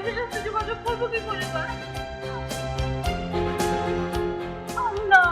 আপনাদের সাথে যোগাযোগ করবো কি করে এবার? আল্লাহ,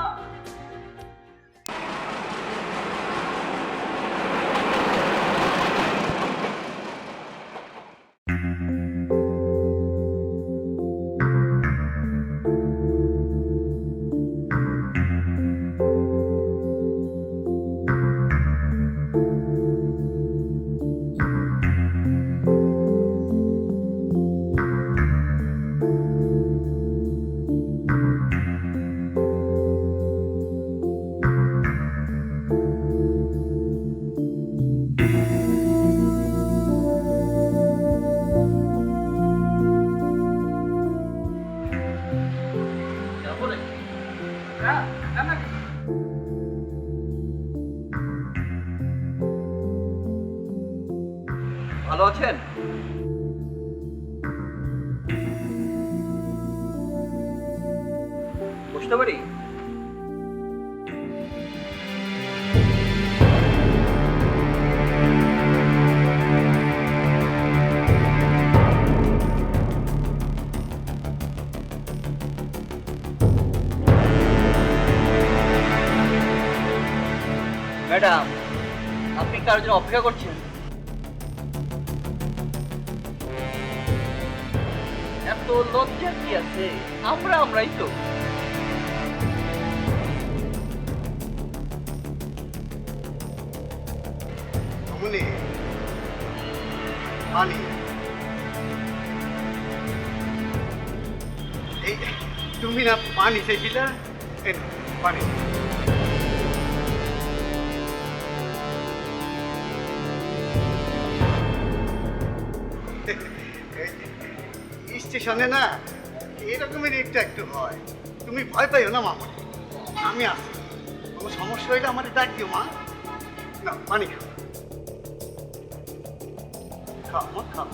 ভালো আছেন? বুঝতে পারি। ম্যাডাম, আপনি কারোর জন্য অপেক্ষা করছেন? এত লজ্জা কি আছে? আমরাই তো। অমনি পানি, এই তুমি না পানি চাইছিলা? এই নাও, পানি। স্টেশনে না এরকমের একটু একটু হয়, তুমি ভয় পাইও না মামা, আমি আছি। কোনো সমস্যা হইলে আমার ডাক দিও মা। না পানি খাও, খাও মা খাও।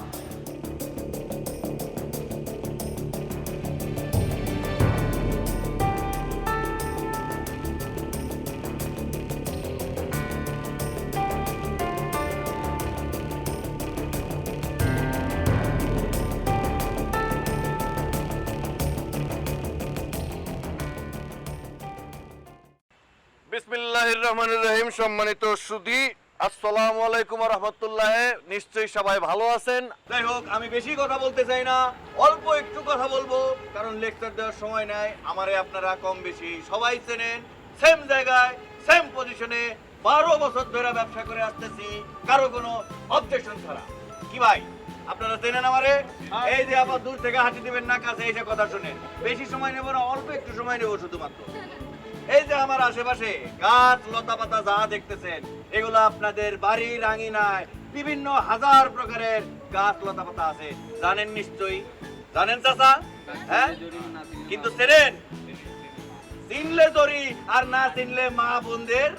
বিসমিল্লাহির রহমানির রহিম। সম্মানিত সুধী, আসসালামু আলাইকুম ওয়া রাহমাতুল্লাহ। নিশ্চয়ই সবাই ভালো আছেন। যাই হোক, আমি বেশি কথা বলতে চাই না, অল্প একটু কথা বলবো, কারণ লেকচার দেওয়ার সময় নাই। আমারে আপনারা কম বেশি সবাই চেনেন। সেম জায়গায় সেম পজিশনে 12 বছর ধরে ব্যবসা করে আসতেছি, কারো কোনো অবজেকশন ছাড়া। কি ভাই, আপনারা চেনেন আমারে? এই যে আবার দূর থেকে হাঁটি দিবেন না, কাছে এসে কথা শুনেন। বেশি সময় নেব না, অল্প একটু সময় নেব শুধুমাত্র। এই যে আমার আশেপাশে গাছ লতা পাতা যা দেখতেছেন, এগুলো আপনাদের বাড়ির আঙিনায় বিভিন্ন হাজার প্রকারের গাছ লতা পাতা আছে, জানেন নিশ্চয়ই। জানেন চাচা? হ্যাঁ, কিন্তু চেনেন? চিনলে দড়ি আর না চিনলে মা বোনদের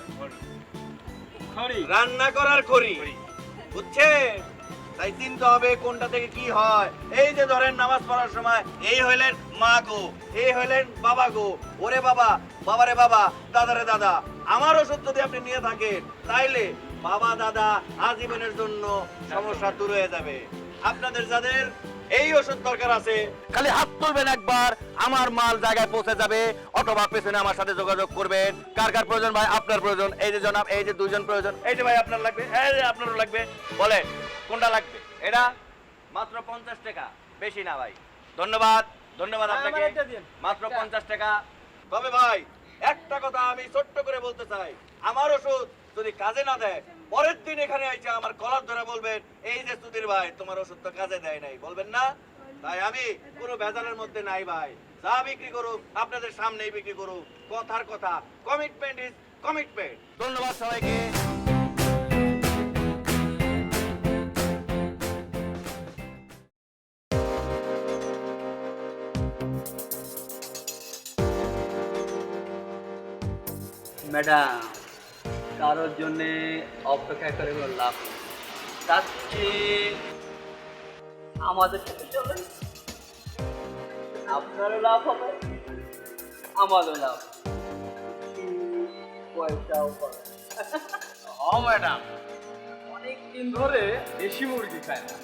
রান্না করার খড়ি, বুঝছেন? তাই চিনতে হবে কোনটা থেকে কি হয়। এই যে ধরেন নামাজ পড়ার সময় এই হইলেন মা গো, এই হইলেন বাবা গো। ওরে বাবা, বাবারে বাবা, দাদারে দাদা। আমার ওষুধ যদি আপনি নিয়ে থাকেন, তাইলে বাবা দাদা আজীবনের জন্য সমস্যা দূর হয়ে যাবে। আপনাদের যাদের এই ওষুধ দরকার আছে, খালি হাত তুলবেন একবার, আমার মাল জায়গায় পৌঁছে যাবে। অথবা পেছনে আমার সাথে যোগাযোগ করবেন। কার কার প্রয়োজন ভাই? আপনার প্রয়োজন। এই যে জনাব, এই যে দুইজন প্রয়োজন। এই যে ভাই আপনার লাগবে, এই যে আপনারও লাগবে। বলেন কোনটা লাগবে? এটা মাত্র 50 টাকা, বেশি না ভাই। ধন্যবাদ, ধন্যবাদ আপনাকে। মাত্র 50 টাকা। তবে ভাই একটা কথা আমি ছোট্ট করে বলতে চাই, আমার ওষুধ যদি কাজে না দেয়, পরের দিন এখানে আইসা আমার কলার ধরে বলবেন, এই যে সুধীর ভাই তোমার ওষুধ তো কাজে দেয় নাই, বলবেন না? তাই আমি কোনো ভেজালের মধ্যে নাই ভাই। যা বিক্রি করুক আপনাদের সামনেই বিক্রি করুক। কথার কথা, কমিটমেন্ট ইজ কমিটমেন্ট। ধন্যবাদ সবাইকে। ম্যাডাম, কারোর জন্য অপেক্ষা করে কোনো লাভ নেই। তার চেয়ে আমাদের সাথে চলেন, আপনারও লাভ হবে, আমারও লাভ, পয়সাও পাবে। ও ম্যাডাম, অনেক দিন ধরে দেশি মুরগি খায় না,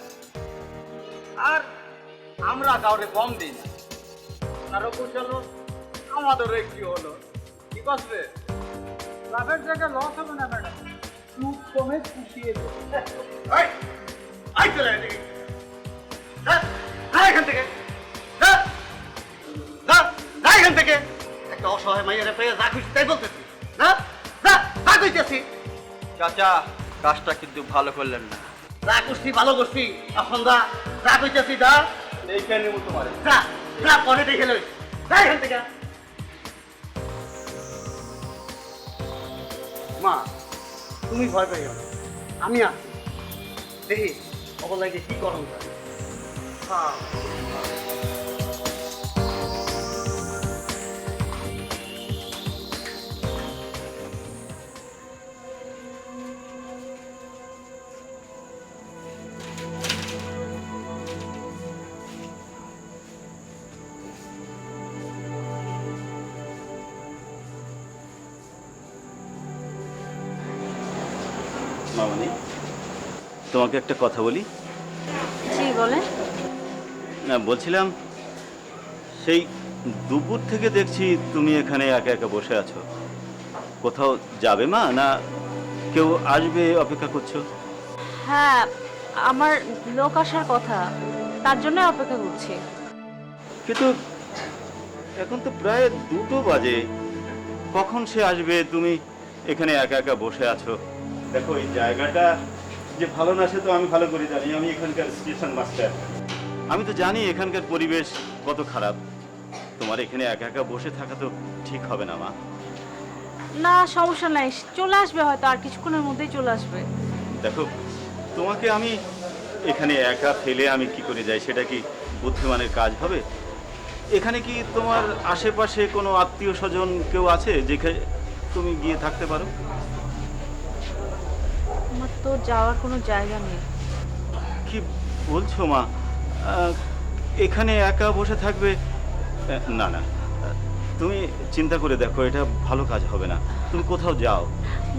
আর আমরা কাউরে কম দিই না আপনারও কুশল আমাদেরও একটি হলো কি করবে লাভের জায়গায় লস হবে না ম্যাডাম সুদ কমে পুষিয়ে দেবে এই, এই চলে এদিকে। যা, যা এখান থেকে। যা, যা, যা এখান থেকে। একটা অসহায় মাইয়ারে পেয়ে যা খুশি তাই বলতেছি। না, যা, যা কইতেছি। চাচা কাজটা কিন্তু ভালো করলেন না যা করছি ভালো করছি। এখন যা, যা কইতেছি যা। এইখানে নেবো তোমার যা, যা পরে দেখে লইস। যা এখান থেকে। মা, তুমি ভয় পাইও না। আমি আছি। দেখি অবলাইকে কি করণ যায়। হ্যাঁ। মামনি, তোমাকে একটা কথা বলি। জি বলেন। না, বলছিলাম সেই দুপুর থেকে দেখছি তুমি এখানে একা একা বসে আছো। কোথাও যাবে মা, না কেউ আসবে অপেক্ষা করছো? হ্যাঁ, আমার লোক আসার কথা, তার জন্য অপেক্ষা করছি। কিন্তু এখন তো প্রায় 2টো বাজে। কখন সে আসবে? তুমি এখানে একা একা বসে আছো। দেখো, এই জায়গাটা যে ভালো না সে তো আমি ভালো করে জানি। আমি এখানকার স্টেশন মাস্টার। আমি তো জানি এখানকার পরিবেশ কত খারাপ। তোমার এখানে একা একা বসে থাকা তো ঠিক হবে না মা। না, সমস্যা নাই, চলে আসবে হয়তো, আর কিছুক্ষণের মধ্যেই চলে আসবে। দেখো, তোমাকে আমি এখানে একা ফেলে আমি কি করে যাই, সেটা কি বুদ্ধিমানের কাজ হবে? এখানে কি তোমার আশেপাশে কোনো আত্মীয় স্বজন কেউ আছে যেখানে তুমি গিয়ে থাকতে পারো? আমার তো যাওয়ার কোনো জায়গা নেই। কি বলছো মা? এখানে একা বসে থাকবে? না না, তুমি চিন্তা করে দেখো, এটা ভালো কাজ হবে না। তুমি কোথাও যাও।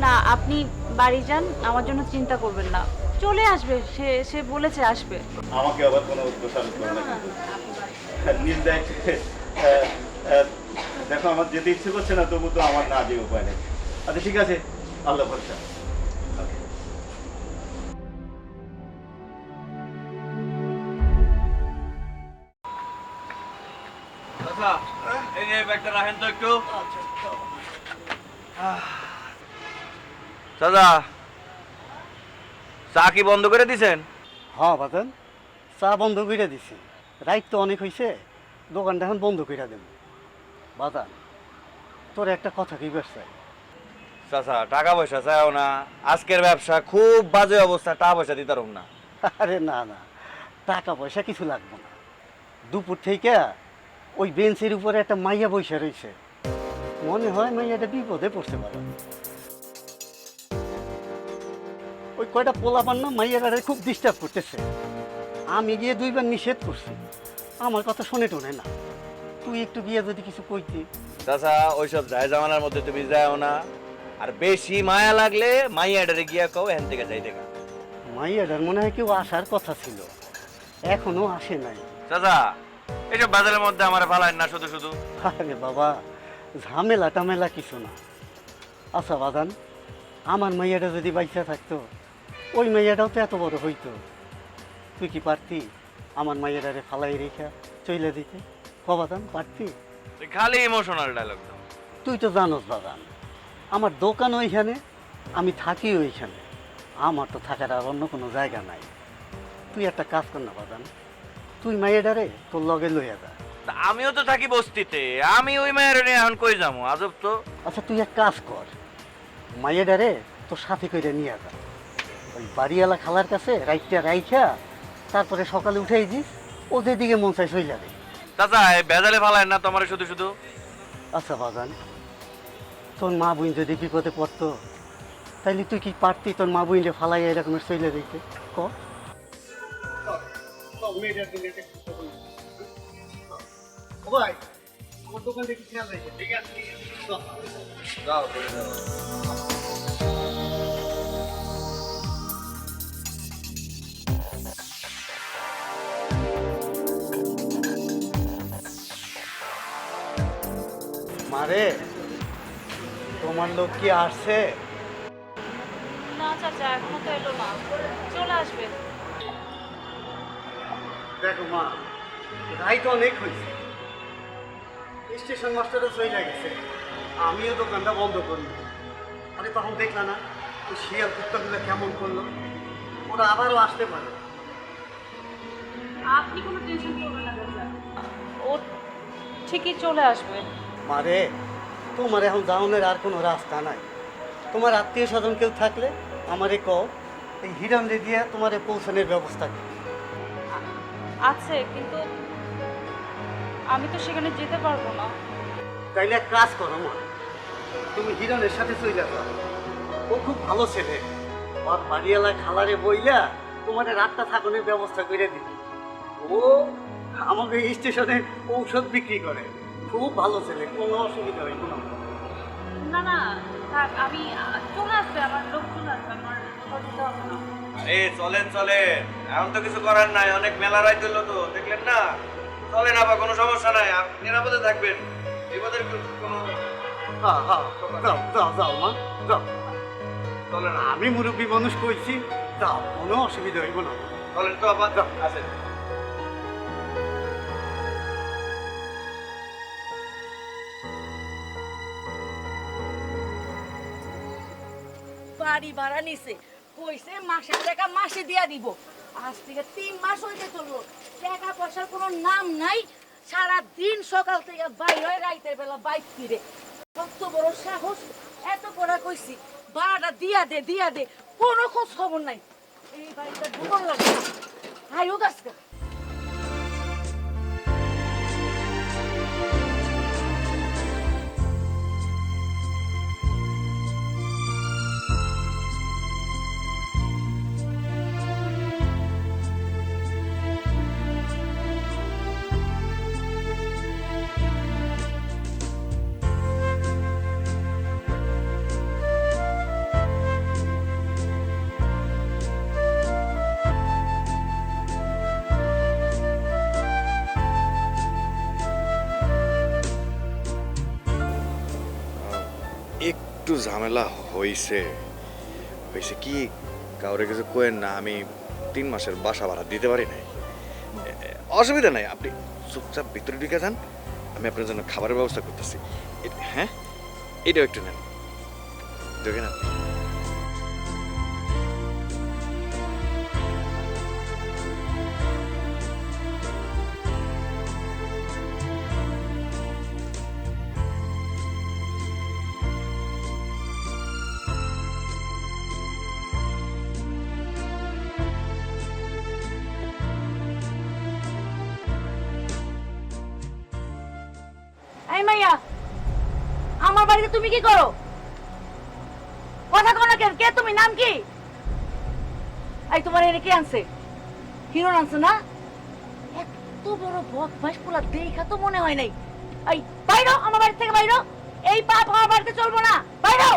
না, আপনি বাড়ি যান, আমার জন্য চিন্তা করবেন না, চলে আসবে। সে সে বলেছে আসবে। আমাকে আবার কোনো দোষারোপ করো না কিন্তু। দেখো, আমার যেতে ইচ্ছে করছে না, তবু তো আমার না যে উপায় নেই। আচ্ছা ঠিক আছে, আল্লাহ ভরসা। চাচা এই যে ব্যাগটা রাখেন তো একটু। চাচা চা কি বন্ধ করে দিছেন? হ্যাঁ বাজান, চা বন্ধ করে দিছি। রাইত তো অনেক হয়েছে, দোকানটা এখন বন্ধ করে দেব। বাজান, তোর একটা কথা কি ব্যবসায়? চাচা টাকা পয়সা চাইও না, আজকের ব্যবসা খুব বাজে অবস্থা, টাকা পয়সা দিতে পারব না। আরে না না, টাকা পয়সা কিছু লাগবে না। দুপুর থেকে ওই বেঞ্চের উপরে একটা মাইয়া বসে রয়েছে। মনে হয় মাইয়াটা বিপদে পড়তে পারে। ওই কয়টা পোলাপান না মাইয়াটারে খুব ডিস্টার্ব করতেছে। আমি গিয়ে 2বার নিষেধ করছি, আমার কথা শুনে টোনে না। তুই একটু গিয়ে যদি কিছু কইতি। চাচা ওইসব যায় জামানার মধ্যে তুমি যাও না, আর বেশি মায়া লাগলে মাইয়াডারে গিয়া কও এখান থেকে যাই দেখা। মাইয়াটার মনে হয় কেউ আসার কথা ছিল, এখনো আসে নাই। চাচা এইসব বাজারের মধ্যে আমার ভালাই না শুধু শুধু। আরে বাবা, ঝামেলা টামেলা কিছু না। আচ্ছা বাজান, আমার মাইয়াটা যদি বাইচা থাকতো, ওই মাইয়াটাও তো এত বড় হইতো। তুই কি পারতি আমার মাইয়াটারে ফালাই রেখা চইলে দিতে? বাজান, পারতি? খালি ইমোশনাল ডায়লগ দাও। তুই তো জানোস বাজান, আমার দোকান ওইখানে, আমি থাকি ওইখানে। আমার তো থাকার আর অন্য কোনো জায়গা নাই। তুই একটা কাজ কর না বাজান, তুই মাইয়াটারে তোর লগে লইয়া যা। তা আমিও তো থাকি বস্তিতে, আমি ওই মায়ের নিয়ে এখন কই যাবো? আজব তো। আচ্ছা তুই এক কাজ কর, মাইয়াটারে তোর সাথে করে নিয়ে যা। ওই বাড়িওয়ালা খালার কাছে রাইটটা রাইখা তারপরে সকালে উঠেই দিস, ও যেদিকে মন চাই সই যাবে। চাচা এই বেজালে ফালাই না তোমার শুধু শুধু। আচ্ছা বাজান, তোর মা বোন যদি বিপদে পড়তো, তাইলে তুই কি পারতি তোর মা বোনরে ফালাই এরকমের সইলে দিতে? ক ভাই, আমার দোকান থেকে খেয়াল রাখে। ঠিক আছে, যাও। মারে, তোমার লোক কি আসছে? না চাচা, এখনো তো এলো না, চলে আসবে। দেখো মা, রাইট অনেক হয়েছে, স্টেশন মাস্টারও চলে গেছে, আমিও দোকানটা বন্ধ করি। আরে তখন দেখলা না ওই শিয়াল কুত্তাগুলো কেমন করলো? ওরা আবারও আসতে পারে। আপনি কোনো টেনশন করবেন না চাচা, ও ঠিকই চলে আসবে। মারে, তোমার এখন যাওনের আর কোনো রাস্তা নাই। তোমার আত্মীয় স্বজন কেউ থাকলে আমারে কও, এই হিরামরে দিয়ে তোমারে পৌঁছানোর ব্যবস্থা করি। আছে, কিন্তু আমি তো সেখানে যেতে পারবো না। তাইলে এক কাজ করো মা, তুমি হিরণের সাথে চলে যাও। ও খুব ভালো ছেলে, ওর বাড়িওয়ালা খালারে বইলা তোমার রাতটা থাকানোর ব্যবস্থা করে দিবি। ও আমাকে স্টেশনে ঔষধ বিক্রি করে, খুব ভালো ছেলে, কোনো অসুবিধা হইব না। না না থাক, আমি চলে আসবে, আমার লোক চলে আসবে, আমার কোথাও যেতে হবে না। আরে চলেন চলেন, এখন তো কিছু করার নাই, অনেক মেলা রাইত হলো তো, দেখলেন না? চলেন আবার, কোনো সমস্যা নাই, আপনি নিরাপদে থাকবেন, বিপদের কোনো হ্যাঁ হ্যাঁ, যাও যাও যাও মা, যাও। চলেন, আমি মুরব্বী মানুষ কইছি, যাও, কোনো অসুবিধা হইব না। চলেন তো আবার আসেন। বাড়ি ভাড়া নিছে, কইছে মাসের টাকা মাসে দিয়া দিব। আজ থেকে 3 মাস হইতে চললো, টাকা পয়সার কোনো নাম নাই। সারা দিন সকাল থেকে বাইর হয়, রাইতের বেলা বাইক ফিরে। কত বড় সাহস! এত পড়া কইছি ভাড়াটা দিয়া দে, কোনো খোঁজ খবর নাই। এই বাড়িটা ঢুকন লাগে আইও গাছকা। একটু ঝামেলা হয়েছে কি, কাউরে কিছু কোয়েন না, আমি 3 মাসের বাসা ভাড়া দিতে পারি নাই। অসুবিধা নাই, আপনি চুপচাপ ভিতরে ঢুকে যান, আমি আপনার জন্য খাবারের ব্যবস্থা করতেছি। হ্যাঁ, এটাও একটু নেন, ঢুকে না। এই মাইয়া, আমার বাড়িতে তুমি কি করো? কথা কও না কেন? কে তুমি? নাম কি? এই তোমার এনে কে আনছে? হিরণ আনছে না? এত বড় বদমাইশ পোলা দেখা তো মনে হয় নাই। এই বাইরো আমার বাড়ি থেকে, বাইরো! এই পাপ আমার বাড়িতে চলবো না, বাইরো!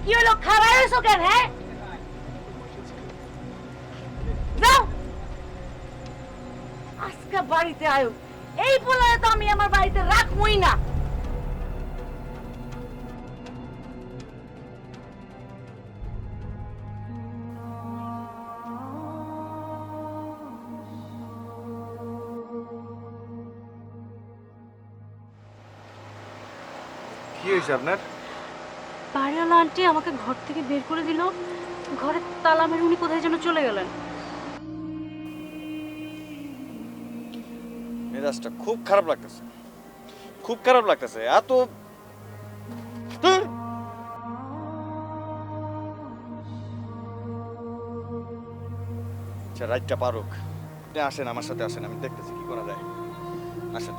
কি হলো, খারাপ হয়েছো কেন? হ্যাঁ, যাও আজকে বাড়িতে আয়ো। এই পোলায় তো আমি আমার বাড়িতে রাখবই না। কি হয়েছে আপনার? বাড়িওয়ালা আন্টি আমাকে ঘর থেকে বের করে দিল, ঘরে তালা মেরে উনি কোথায় যেন চলে গেলেন। মেজাজটা খুব খারাপ লাগতেছে, খুব খারাপ লাগতেছে। এত ধুর! আচ্ছা, রাতটা পারুক, আপনি আসেন, আমার সাথে আসেন, আমি দেখতেছি কি করা যায়। আসেন।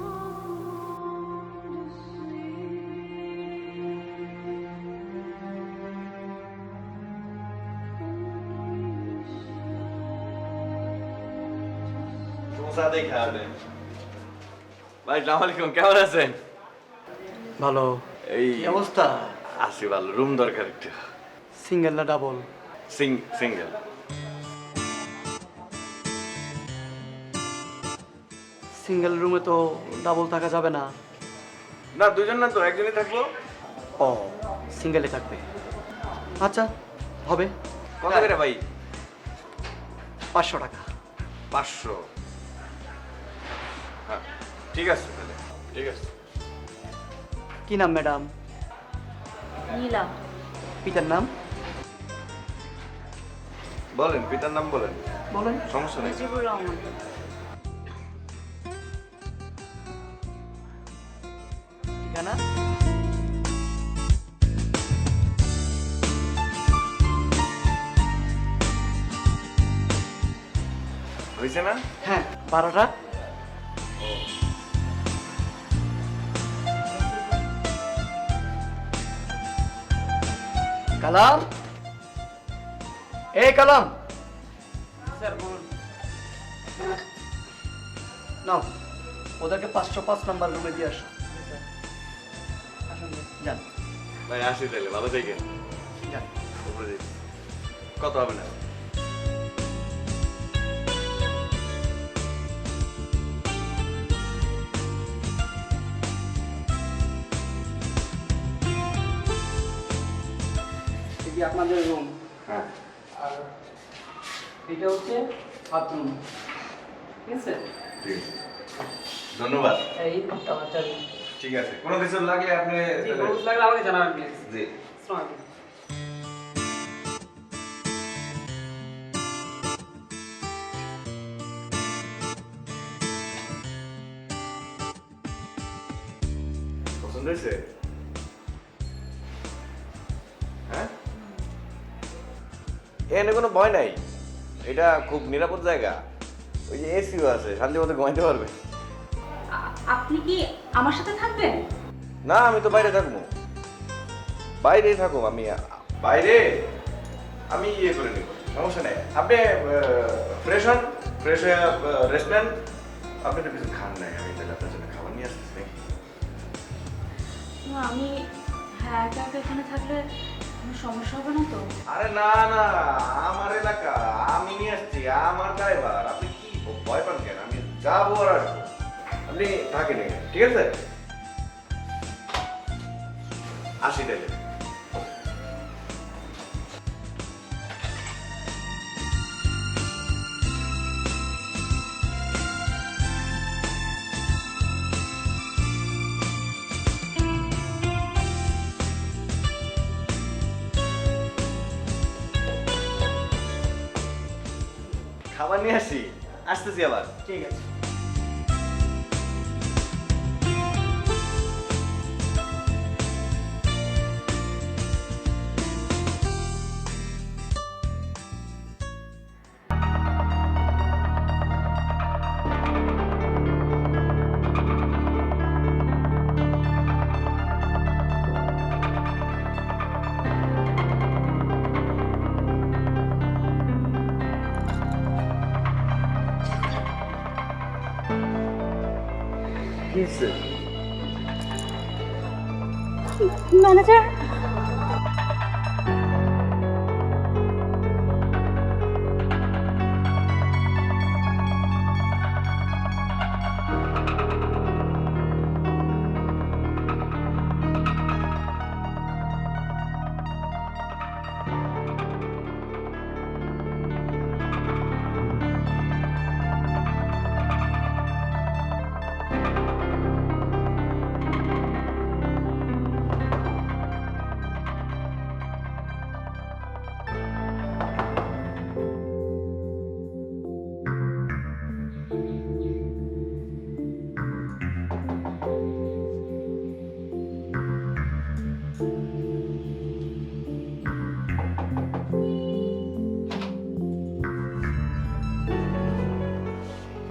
ভাই আসসালামু আলাইকুম, কেমন আছেন? ভালো। এই কি অবস্থা? আছি ভালো। রুম দরকার একটু। সিঙ্গেল না ডাবল? সিঙ্গেল। সিঙ্গেল রুমে তো ডাবল থাকা যাবে না। না দুজন না তো একজনই থাকবো। ও সিঙ্গেলে থাকবে, আচ্ছা হবে। কত করে ভাই? 500 টাকা। 500। হ্যাঁ ঠিক আছে তাহলে, ঠিক আছে। কি নাম ম্যাডাম? নীলা। পিতার নাম বলেন, পিতার নাম বলেন। বলেন। সমস্যা নেই। মুজিবুর রহমান। ঠিকানা? হয়েছে না? হ্যাঁ, ভাড়াটা? কালাম, এই কালাম, নাও ওদেরকে 505 নাম্বার রুমে দিয়ে আসো। যান ভাই আসি তাহলে, ভালো থাকেন। যান। উপরে যাই। কত হবে না? এটি আপনাদের রুম, হ্যাঁ আর এটা হচ্ছে বাথরুম, ঠিক আছে? ঠিক আছে, ধন্যবাদ। এই চাবি। ঠিক আছে, কোনো কিছু লাগলে আপনি লাগলে আমাকে জানাবেন প্লিজ। জি। পছন্দ হয়েছে? হ্যাঁ, এখানে কোনো ভয় নাই, এটা খুব নিরাপদ জায়গা। ওই যে এসিও আছে, শান্তি মতো ঘুমাইতে পারবে। আপনি কি আমার সাথে থাকবেন? না, আমি তো বাইরে থাকবো। বাইরেই থাকুক, আমি বাইরে আমি ইয়ে করে নেব, সমস্যা নেই। আপনি ফ্রেশ হন, ফ্রেশ হয়ে রেস্টুরেন্ট, আপনি তো কিছু খান নাই, আমি তাহলে আপনার জন্য খাবার নিয়ে আসতেছি নাকি? না, আমি হ্যাঁ একা একা এখানে থাকলে কোনো সমস্যা হবে না তো? আরে না না, আমার এলাকা, আমি নিয়ে আসছি, আমার ড্রাইভার, আপনি কি ভয় পান কেন? আমি যাবো আর আসবো, আপনি থাকেন এখানে, ঠিক আছে? আসি তাহলে। খাবার নিয়ে আসি, আসতেছি আবার। ঠিক আছে। ম্যানেজার,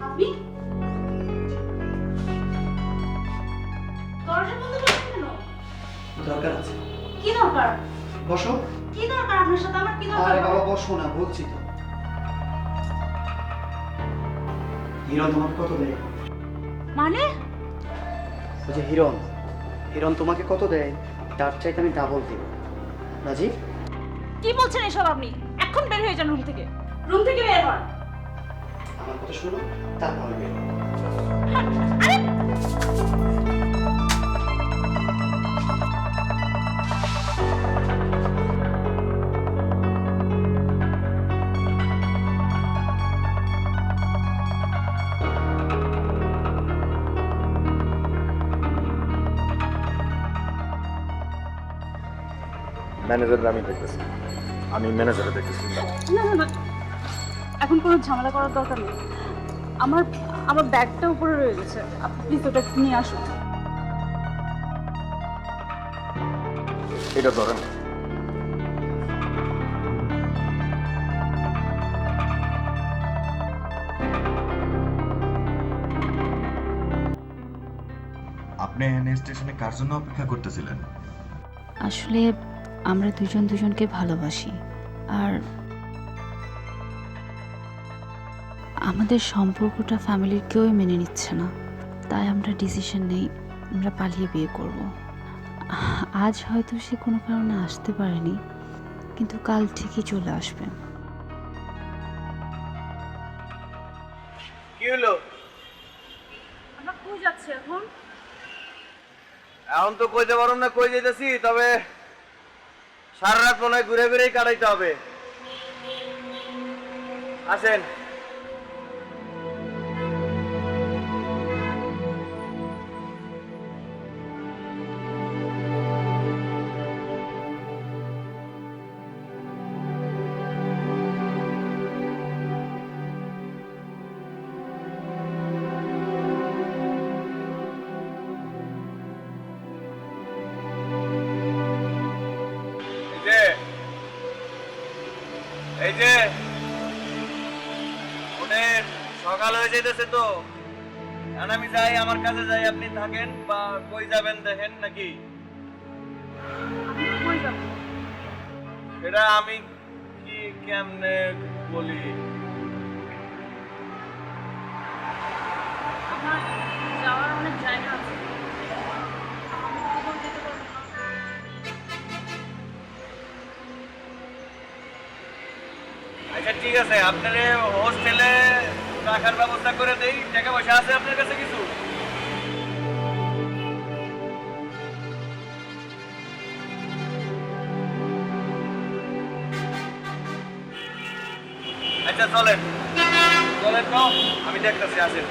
আপনি দরজা বন্ধ করছেন কেন? দরকার আছে। কি দরকার? বসো। কি দরকার আপনার সাথে? আমার কি দরকার? আরে বাবা বসো না, বলছি তো। হিরণ তোমাকে কত দেয়? মানে ওই যে হিরণ, হিরণ তোমাকে কত দেয় তার চাইতে আমি ডাবল দিব। রাজি? কি বলছেন এসব আপনি? এখন বের হয়ে যান রুম থেকে। রুম থেকে বের হন। আমার কথা শোনো, তারপরে বের হও। আরে ম্যানেজার আমি দেখতেছি, আমি ম্যানেজারে দেখতেছি। না না না, এখন কোনো ঝামেলা করার দরকার নেই। আমার আমার ব্যাগটা উপরে রয়ে গেছে, আপনি প্লিজ ওটা নিয়ে আসুন। এটা ধরেন। আপনি এখানে স্টেশনে কার জন্য অপেক্ষা করতেছিলেন? আসলে আমরা দুজন দুজনকে ভালোবাসি, আর আমাদের সম্পর্কটা ফ্যামিলির কেউই মেনে নিচ্ছে না। তাই আমরা ডিসিশন নেই আমরা পালিয়ে বিয়ে করব। আজ হয়তো সে কোনো কারণে আসতে পারেনি, কিন্তু কাল ঠিকই চলে আসবে। কি হলো? আমরা কই যাচ্ছি এখন? এখন তো কইতে পারো না কই যাইতেছি, তবে সারা রাত মনে হয় ঘুরে ঘুরেই কাটাইতে হবে। আসেন। এই যে ওদের সকাল হয়ে যেতেছে তো, এখন আমি যাই, আমার কাছে যাই, আপনি থাকেন বা কই যাবেন দেখেন নাকি? কই যাব? সেটা আমি কি কেমনে বলি? আমার যাওয়ার অনেক জায়গা আছে। আমি কোথাও যেতে পারবো না। আচ্ছা ঠিক আছে, আপনার হোস্টেলে রাখার ব্যবস্থা করে দেই। টাকা পয়সা আছে আপনার কাছে কিছু? আচ্ছা চলেন চলেন তো, আমি দেখতেছি, আসেন।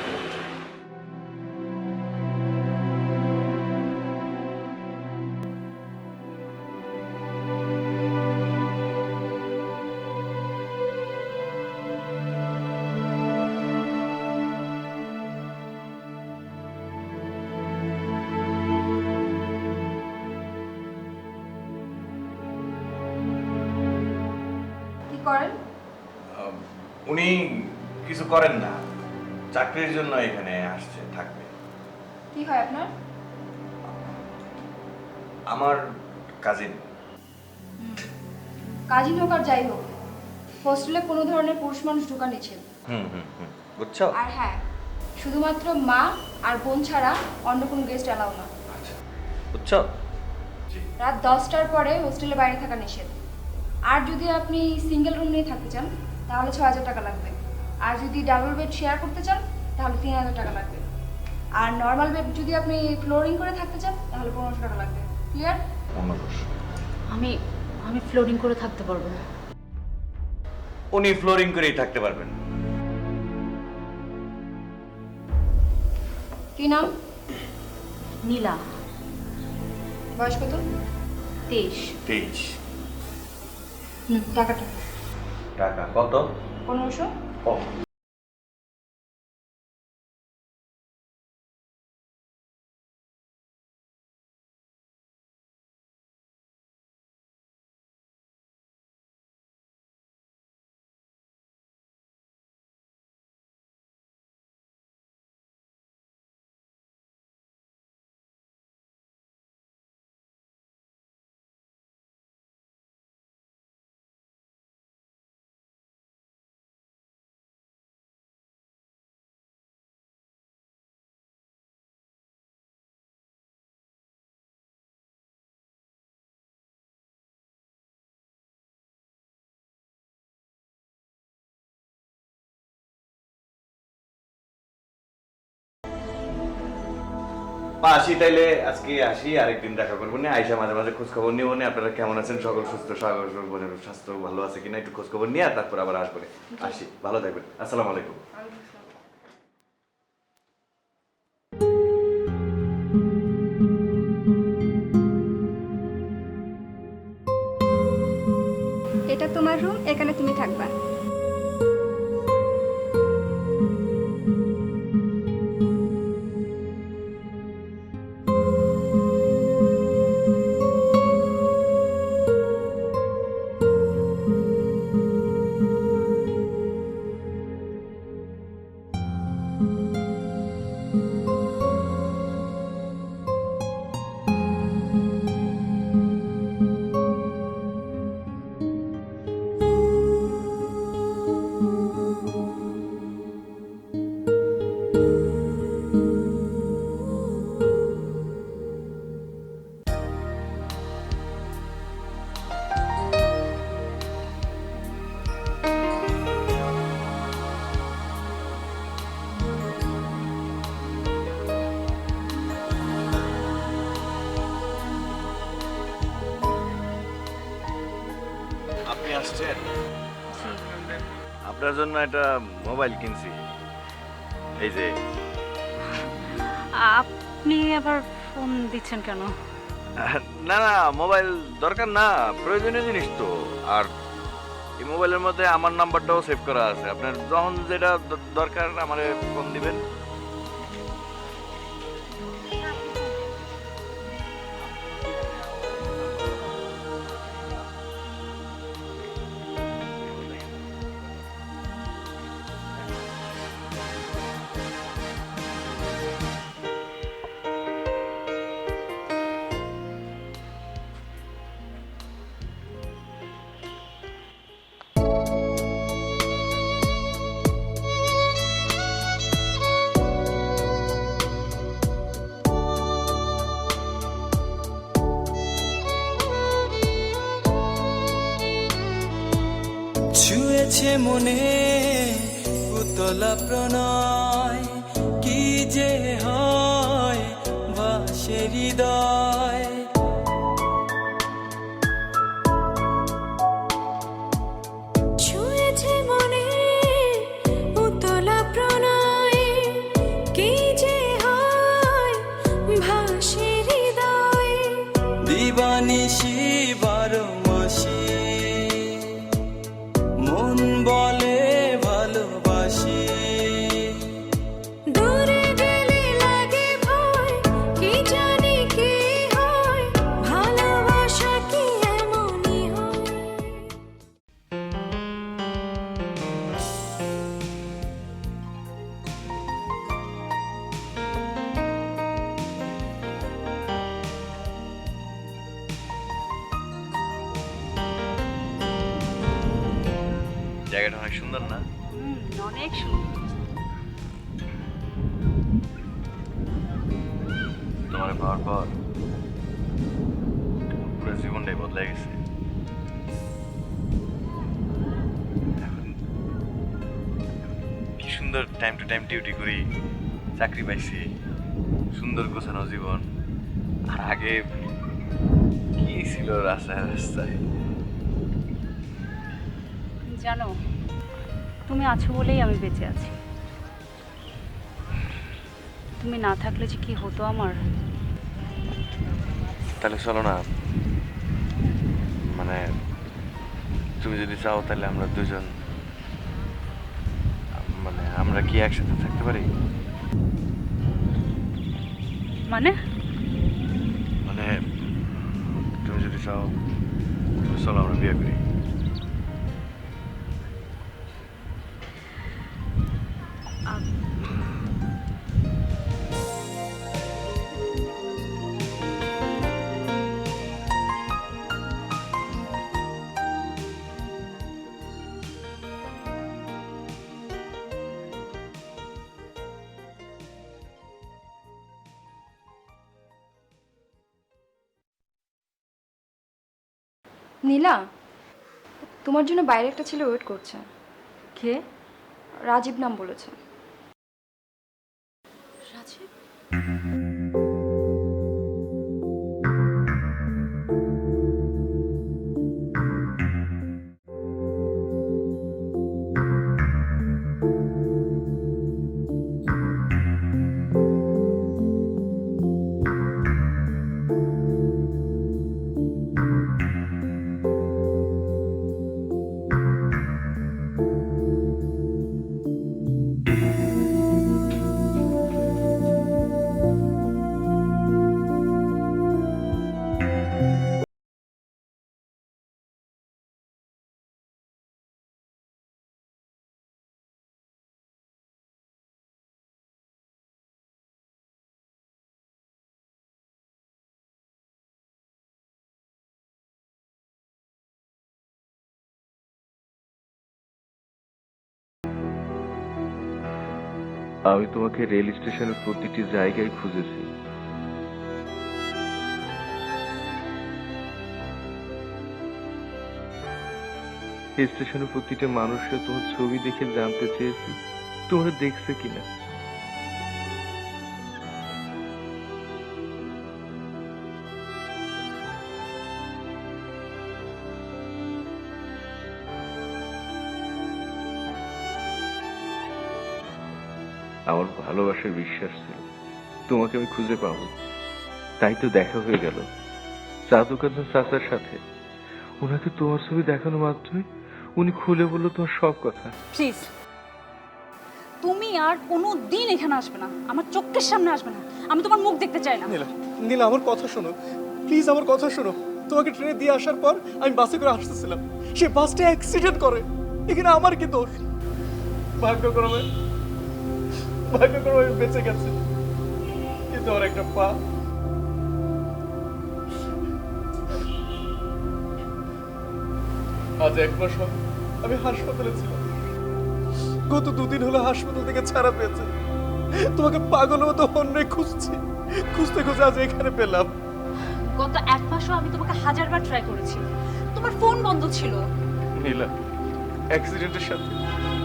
কি করেন? উনি কিছু করেন না, চাকরির জন্য এখানে আসছে, থাকবে। কি হয় আপনার? আমার কাজিন। কাজিন হোক আর যাই হোক, হোস্টেলে কোনো ধরনের পুরুষ মানুষ ঢোকা নিষেধ। বুঝছো? আর হ্যাঁ, শুধুমাত্র মা আর বোন ছাড়া অন্য কোনো গেস্ট অ্যালাউ না। আচ্ছা, বুঝছো? রাত 10টার পরে হোস্টেলে বাইরে থাকা নিষেধ। আর যদি আপনি সিঙ্গেল রুম নিয়ে থাকতে চান তাহলে 6,000 টাকা লাগবে, আর যদি ডাবল বেড শেয়ার করতে চান তাহলে 3,000 টাকা লাগবে, আর নর্মাল বেড যদি আপনি ফ্লোরিং করে থাকতে চান তাহলে 1500 টাকা লাগবে। ক্লিয়ার? আমি আমি ফ্লোরিং করে থাকতে পারবো না। উনি ফ্লোরিং করেই থাকতে পারবেন। কি নাম? নীলা। বয়স কত? 23। 23। টাকাটা টাকা কত? 1500। ও, আসি তাইলে, আজকে আসি, আরেকদিন দেখা করবো না, আইসা মাঝে মাঝে খোঁজ খবর নিবো না, আপনারা কেমন আছেন, সকল সুস্থ স্বাস্থ্য ভালো আছে কিনা একটু খোঁজ খবর নিয়ে তারপর আবার আসবো। আসি, ভালো থাকবেন, আসসালামু আলাইকুম। আসছেন? আপনার জন্য একটা মোবাইল কিনছি, এই যে। আপনি আবার ফোন দিচ্ছেন কেন? না না, মোবাইল দরকার না, প্রয়োজনীয় জিনিস তো। আর এই মোবাইলের মধ্যে আমার নাম্বারটাও সেভ করা আছে, আপনার যখন যেটা দরকার আমারে ফোন দিবেন। ছুঁয়েছে মনে উতলা প্রণয়, কি যে হয় ভাসে হৃদয়। ছুঁয়েছে মনে উতলা প্রণয়, কি যে হয় ভাসে হৃদয়। দিবানিশি বারো মাসি মন বলে ভালোবাসি। দূরে গেলে লাগে ভয়, কি জানি কি হয়, ভালোবাসা কি এমনই হয়। জায়গাটা অনেক সুন্দর না? অনেক সুন্দর। তোমার পাওয়ার পর পুরো জীবনটাই বদলে গেছে। এখন কি সুন্দর টাইম টু টাইম ডিউটি করি, চাকরি পাইছি, সুন্দর গোছানো জীবন। আর আগে কি ছিল রাস্তায় রাস্তায়। জানো, তুমি আছো বলেই আমি বেঁচে আছি। তুমি না থাকলে যে কি হতো আমার। তাহলে চলো না, মানে তুমি যদি চাও তাহলে আমরা দুজন, মানে আমরা কি একসাথে থাকতে পারি? মানে মানে তুমি যদি চাও চলো আমরা বিয়ে করি। নীলা, তোমার জন্য বাইরে একটা ছেলে ওয়েট করছে। কে? রাজীব নাম বলেছে। রাজীব? আমি তোমাকে রেল স্টেশনের প্রতিটি জায়গায় খুঁজেছি। স্টেশনের প্রতিটা মানুষরা তোমার ছবি দেখে জানতে চেয়েছে তোমরা দেখছে কিনা। আমার ভালোবাসার বিশ্বাস ছিল তোমাকে আমি খুঁজে পাবো, তাই তো দেখা হয়ে গেল চা দোকানদার চাচার সাথে। ওনাকে তোমার ছবি দেখানো মাত্রই উনি খুলে বললো তোমার সব কথা। প্লিজ, তুমি আর কোনো দিন এখানে আসবে না, আমার চোখের সামনে আসবে না। আমি তোমার মুখ দেখতে চাই না। নীলা, নীলা, আমার কথা শোনো প্লিজ, আমার কথা শোনো। তোমাকে ট্রেনে দিয়ে আসার পর আমি বাসে করে আসতেছিলাম, সে বাসটা অ্যাক্সিডেন্ট করে। এখানে আমার কি দোষ? ভাগ্যক্রমে আমি বেঁচে গেছি, কিন্তু আমার একটা পা। আজ 1 মাস হবে আমি হাসপাতালে ছিলাম। গত 2 দিন হলো হাসপাতাল থেকে ছাড়া পেয়েছে। তোমাকে পাগলের মতো অন্য খুঁজছি, খুঁজতে খুঁজে আজ এখানে পেলাম। গত 1 মাসও আমি তোমাকে 1000বার ট্রাই করেছি, তোমার ফোন বন্ধ ছিল। নীলা, অ্যাক্সিডেন্টের সাথে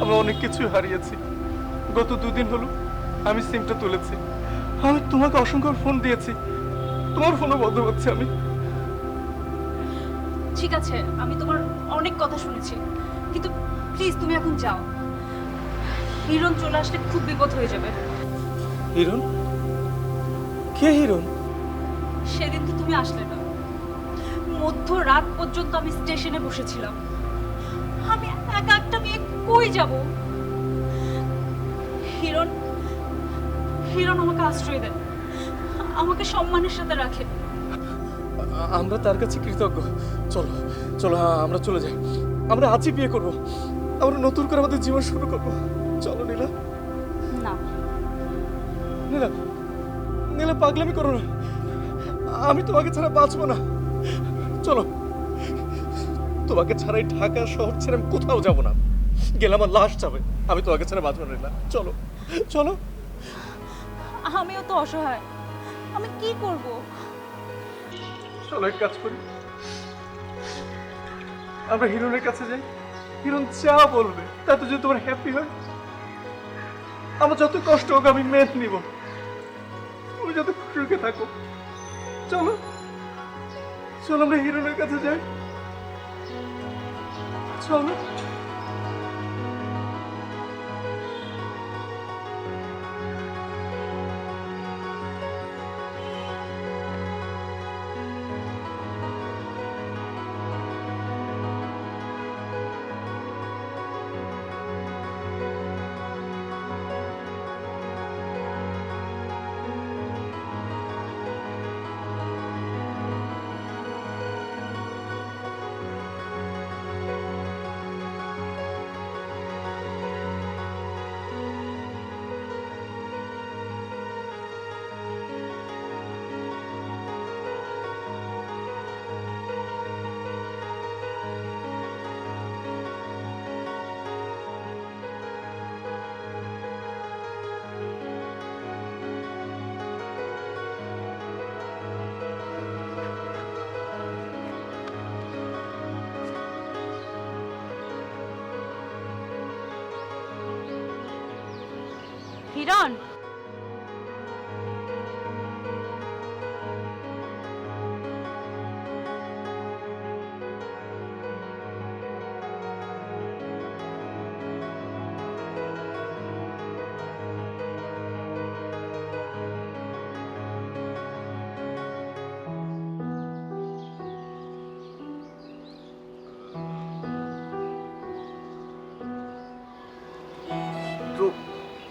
আমরা অনেক কিছুই হারিয়েছি। গত 2 দিন হলো আমি সিমটা তুলেছি। আমি তোমাকে অসংখ্য ফোন দিয়েছি, তোমার ফোনও বন্ধ হচ্ছে। আমি ঠিক আছে, আমি তোমার অনেক কথা শুনেছি, কিন্তু প্লিজ তুমি এখন যাও। হিরণ চলে আসলে খুব বিপদ হয়ে যাবে। হিরণ? কে হিরণ? সেদিন তো তুমি আসলে না, মধ্যরাত পর্যন্ত আমি স্টেশনে বসেছিলাম। আমি একা একটা মেয়ে কই যাব? হিরণ আমাকে আশ্রয় দেন, আমাকে সম্মানের সাথে রাখে। আমরা তার কাছে কৃতজ্ঞ। চলো চলো, আমরা চলে যাই। আমরা আজই বিয়ে করব, আমরা নতুন করে আমাদের জীবন শুরু করব। চলো নীলা। না নীলা, নীলা, পাগলামি করো না। আমি তোমাকে ছাড়া বাঁচবো না। চলো, তোমাকে ছাড়াই ঢাকা শহর ছেড়ে আমি কোথাও যাব না। গেলে আমার লাশ যাবে। আমি তোমাকে ছাড়া বাঁচবো না নীলা। চলো চলো। আমিও তো অসহায়, আমি কি করব? চলো এক কাজ করি, আমরা হিরণের কাছে যাই। হিরণ যা বলবে তাতে যদি তোমার হ্যাপি হয়, আমার যত কষ্ট হোক আমি মেনে নিব। তুমি যত সুখে থাকো। চলো চলো, আমরা হিরণের কাছে যাই। চলো। হিরণ,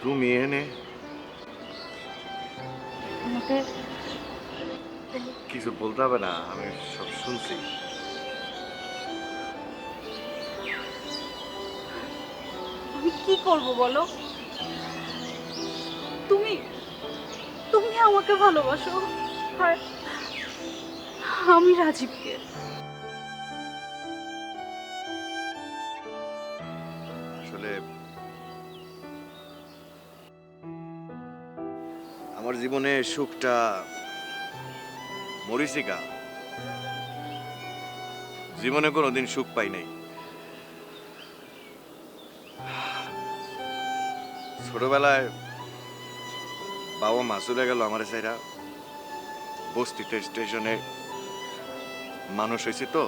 তুমি এনে আমাকে কিছু বলতে হবে না, আমি সব শুনছি। আমি কি করব বলো? তুমি তুমি আমাকে ভালোবাসো, আর আমি রাজীবকে। আসলে আমার জীবনে সুখটা মরিচিকা। জীবনে কোনোদিন সুখ পাই নাই। ছোটবেলায় বাবা মা চলে গেল আমার সাইরা, বস্তিতে স্টেশনে মানুষ হয়েছে তো।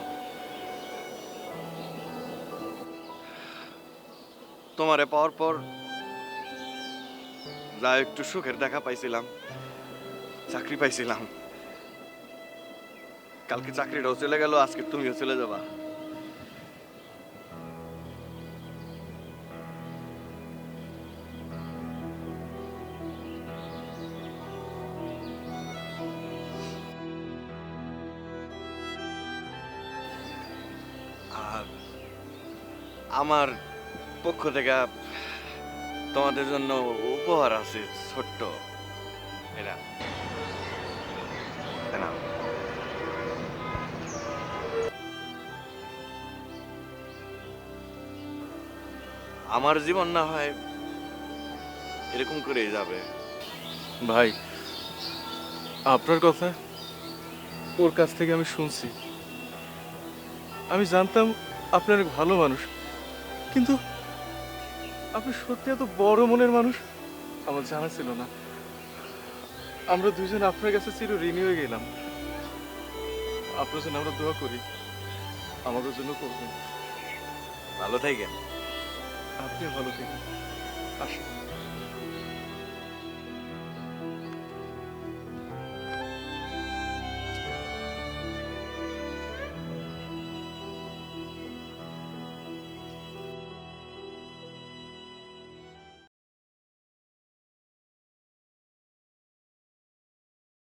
তোমারে পাওয়ার পর যা একটু সুখের দেখা পাইছিলাম, চাকরি পাইছিলাম, কালকে চাকরিটাও চলে গেল, আজকে তুমিও চলে যাবা। আর আমার পক্ষ থেকে তোমাদের জন্য উপহার আছে ছোট্ট, এটা নাও। আমার জীবন না হয় এরকম করেই যাবে। ভাই, আপনার কথা ওর কাছ থেকে আমি শুনছি। আমি জানতাম আপনি অনেক ভালো মানুষ, কিন্তু আপনি সত্যি এত বড় মনের মানুষ আমার জানা ছিল না। আমরা দুজন আপনার কাছে চির ঋণী হয়ে গেলাম। আপনার জন্য আমরা দোয়া করি, আমাদের জন্য করবেন। ভালো থাকেন। আপনি ভালো থাকেন। আসুন।